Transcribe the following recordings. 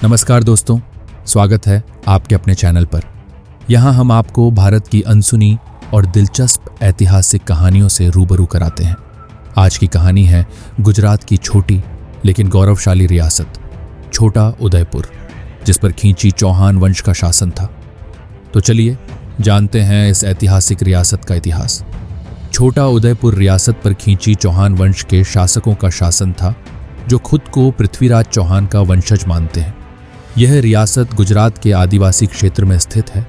नमस्कार दोस्तों, स्वागत है आपके अपने चैनल पर। यहाँ हम आपको भारत की अनसुनी और दिलचस्प ऐतिहासिक कहानियों से रूबरू कराते हैं। आज की कहानी है गुजरात की छोटी लेकिन गौरवशाली रियासत छोटा उदयपुर, जिस पर खींची चौहान वंश का शासन था। तो चलिए जानते हैं इस ऐतिहासिक रियासत का इतिहास। छोटा उदयपुर रियासत पर खींची चौहान वंश के शासकों का शासन था, जो खुद को पृथ्वीराज चौहान का वंशज मानते हैं। यह रियासत गुजरात के आदिवासी क्षेत्र में स्थित है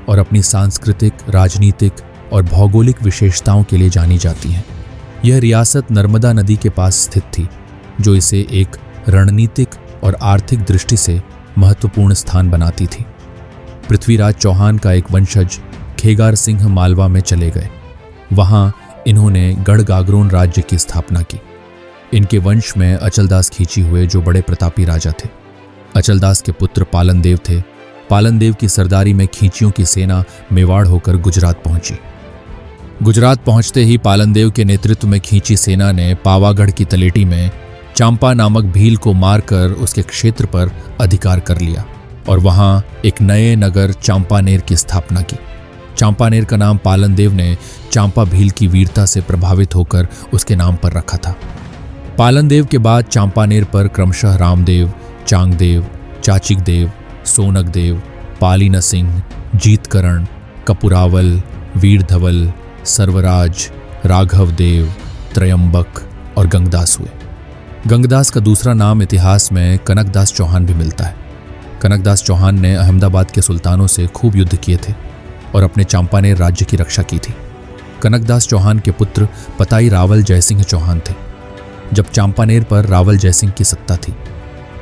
और अपनी सांस्कृतिक, राजनीतिक और भौगोलिक विशेषताओं के लिए जानी जाती है। यह रियासत नर्मदा नदी के पास स्थित थी, जो इसे एक रणनीतिक और आर्थिक दृष्टि से महत्वपूर्ण स्थान बनाती थी। पृथ्वीराज चौहान का एक वंशज खेगार सिंह मालवा में चले गए। वहां इन्होंने गढ़गागरोन राज्य की स्थापना की। इनके वंश में अचलदास खींची हुए, जो बड़े प्रतापी राजा थे। अचलदास के पुत्र पालनदेव थे। पालनदेव की सरदारी में खींचियों की सेना मेवाड़ होकर गुजरात पहुंची। गुजरात पहुंचते ही पालनदेव के नेतृत्व में खींची सेना ने पावागढ़ की तलेटी में चांपा नामक भील को मारकर उसके क्षेत्र पर अधिकार कर लिया और वहां एक नए नगर चांपानेर की स्थापना की। चांपानेर का नाम पालनदेव ने चांपा भील की वीरता से प्रभावित होकर उसके नाम पर रखा था। पालनदेव के बाद चांपानेर पर क्रमशः रामदेव, चांगदेव, चाचिकदेव, सोनकदेव, पाली सिंह, जीतकरण, कपुरावल, वीरधवल, सर्वराज, राघवदेव, त्रयंबक और गंगदास हुए। गंगदास का दूसरा नाम इतिहास में कनकदास चौहान भी मिलता है। कनकदास चौहान ने अहमदाबाद के सुल्तानों से खूब युद्ध किए थे और अपने चांपानेर राज्य की रक्षा की थी। कनकदास चौहान के पुत्र पताई रावल जयसिंह चौहान थे। जब चांपानेर पर रावल जयसिंह की सत्ता थी,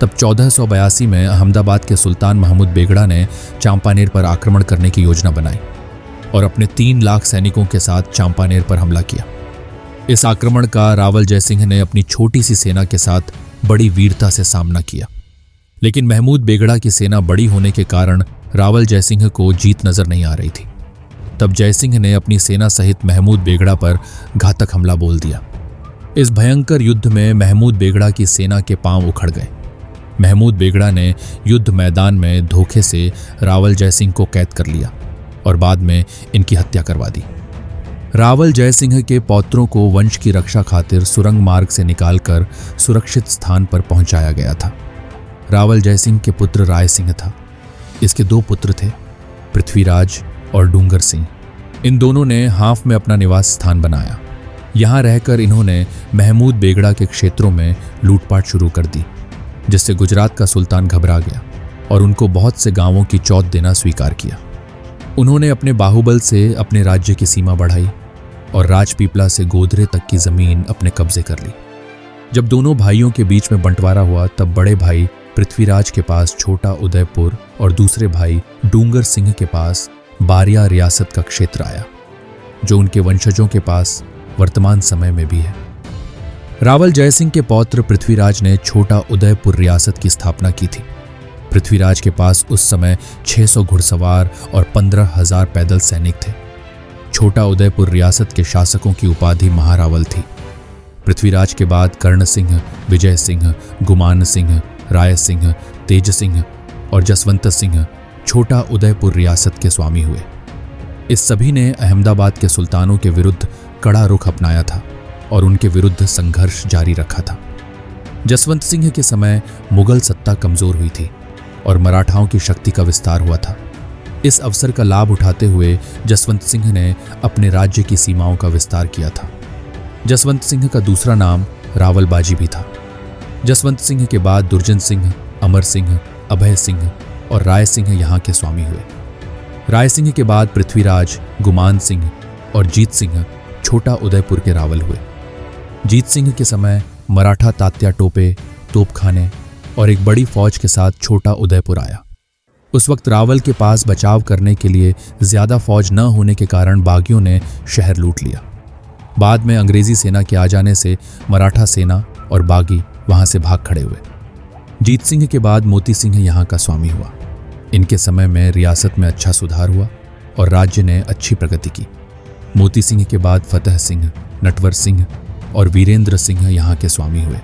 तब 1482 में अहमदाबाद के सुल्तान महमूद बेगड़ा ने चांपानेर पर आक्रमण करने की योजना बनाई और अपने 3 लाख सैनिकों के साथ चांपानेर पर हमला किया। इस आक्रमण का रावल जयसिंह ने अपनी छोटी सी सेना के साथ बड़ी वीरता से सामना किया, लेकिन महमूद बेगड़ा की सेना बड़ी होने के कारण रावल जयसिंह को जीत नजर नहीं आ रही थी। तब जयसिंह ने अपनी सेना सहित महमूद बेगड़ा पर घातक हमला बोल दिया। इस भयंकर युद्ध में महमूद बेगड़ा की सेना के पांव उखड़ गए। महमूद बेगड़ा ने युद्ध मैदान में धोखे से रावल जयसिंह को कैद कर लिया और बाद में इनकी हत्या करवा दी। रावल जयसिंह के पौत्रों को वंश की रक्षा खातिर सुरंग मार्ग से निकालकर सुरक्षित स्थान पर पहुंचाया गया था। रावल जयसिंह के पुत्र राय सिंह था। इसके 2 पुत्र थे, पृथ्वीराज और डूंगर सिंह। इन दोनों ने हांफ में अपना निवास स्थान बनाया। यहां रहकर इन्होंने महमूद बेगड़ा के क्षेत्रों में लूटपाट शुरू कर दी, जिससे गुजरात का सुल्तान घबरा गया और उनको बहुत से गांवों की चौथ देना स्वीकार किया। उन्होंने अपने बाहुबल से अपने राज्य की सीमा बढ़ाई और राजपीपला से गोधरे तक की जमीन अपने कब्जे कर ली। जब दोनों भाइयों के बीच में बंटवारा हुआ, तब बड़े भाई पृथ्वीराज के पास छोटा उदयपुर और दूसरे भाई डूंगर सिंह के पास बारिया रियासत का क्षेत्र आया, जो उनके वंशजों के पास वर्तमान समय में भी है। रावल जयसिंह के पौत्र पृथ्वीराज ने छोटा उदयपुर रियासत की स्थापना की थी। पृथ्वीराज के पास उस समय 600 घुड़सवार और 15,000 पैदल सैनिक थे। छोटा उदयपुर रियासत के शासकों की उपाधि महारावल थी। पृथ्वीराज के बाद कर्ण सिंह, विजय सिंह, गुमान सिंह, राय सिंह, तेज सिंह और जसवंत सिंह छोटा उदयपुर रियासत के स्वामी हुए। इस सभी ने अहमदाबाद के सुल्तानों के विरुद्ध कड़ा रुख अपनाया था और उनके विरुद्ध संघर्ष जारी रखा था। जसवंत सिंह के समय मुगल सत्ता कमजोर हुई थी और मराठाओं की शक्ति का विस्तार हुआ था। इस अवसर का लाभ उठाते हुए जसवंत सिंह ने अपने राज्य की सीमाओं का विस्तार किया था। जसवंत सिंह का दूसरा नाम रावल बाजी भी था। जसवंत सिंह के बाद दुर्जन सिंह, अमर सिंह, अभय सिंह और राय सिंह यहाँ के स्वामी हुए। राय सिंह के बाद पृथ्वीराज, गुमान सिंह और जीत सिंह छोटा उदयपुर के रावल हुए। जीत सिंह के समय मराठा तात्या टोपे, तोपखाने और एक बड़ी फौज के साथ छोटा उदयपुर आया। उस वक्त रावल के पास बचाव करने के लिए ज्यादा फौज न होने के कारण बागियों ने शहर लूट लिया। बाद में अंग्रेजी सेना के आ जाने से मराठा सेना और बागी वहां से भाग खड़े हुए। जीत सिंह के बाद मोती सिंह यहाँ का स्वामी हुआ। इनके समय में रियासत में अच्छा सुधार हुआ और राज्य ने अच्छी प्रगति की। मोती सिंह के बाद फतेह सिंह, नटवर सिंह और वीरेंद्र सिंह यहाँ के स्वामी हुए।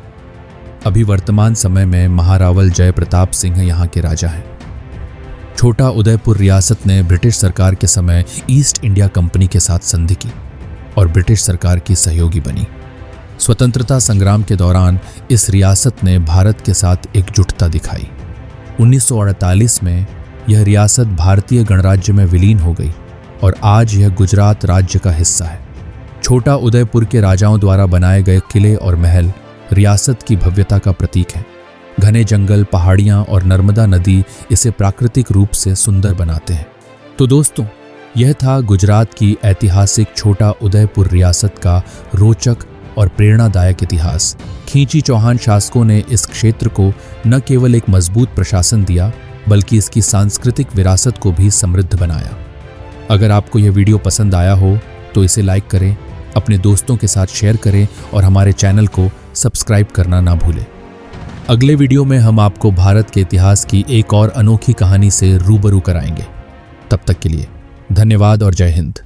अभी वर्तमान समय में महारावल जय प्रताप सिंह यहाँ के राजा हैं। छोटा उदयपुर रियासत ने ब्रिटिश सरकार के समय ईस्ट इंडिया कंपनी के साथ संधि की और ब्रिटिश सरकार की सहयोगी बनी। स्वतंत्रता संग्राम के दौरान इस रियासत ने भारत के साथ एकजुटता दिखाई। 1948 में यह रियासत भारतीय गणराज्य में विलीन हो गई और आज यह गुजरात राज्य का हिस्सा है। छोटा उदयपुर के राजाओं द्वारा बनाए गए किले और महल रियासत की भव्यता का प्रतीक है। घने जंगल, पहाड़ियां और नर्मदा नदी इसे प्राकृतिक रूप से सुंदर बनाते हैं। तो दोस्तों, यह था गुजरात की ऐतिहासिक छोटा उदयपुर रियासत का रोचक और प्रेरणादायक इतिहास। खींची चौहान शासकों ने इस क्षेत्र को न केवल एक मजबूत प्रशासन दिया, बल्कि इसकी सांस्कृतिक विरासत को भी समृद्ध बनाया। अगर आपको यह वीडियो पसंद आया हो तो इसे लाइक करें, अपने दोस्तों के साथ शेयर करें और हमारे चैनल को सब्सक्राइब करना ना भूलें। अगले वीडियो में हम आपको भारत के इतिहास की एक और अनोखी कहानी से रूबरू कराएंगे। तब तक के लिए धन्यवाद और जय हिंद।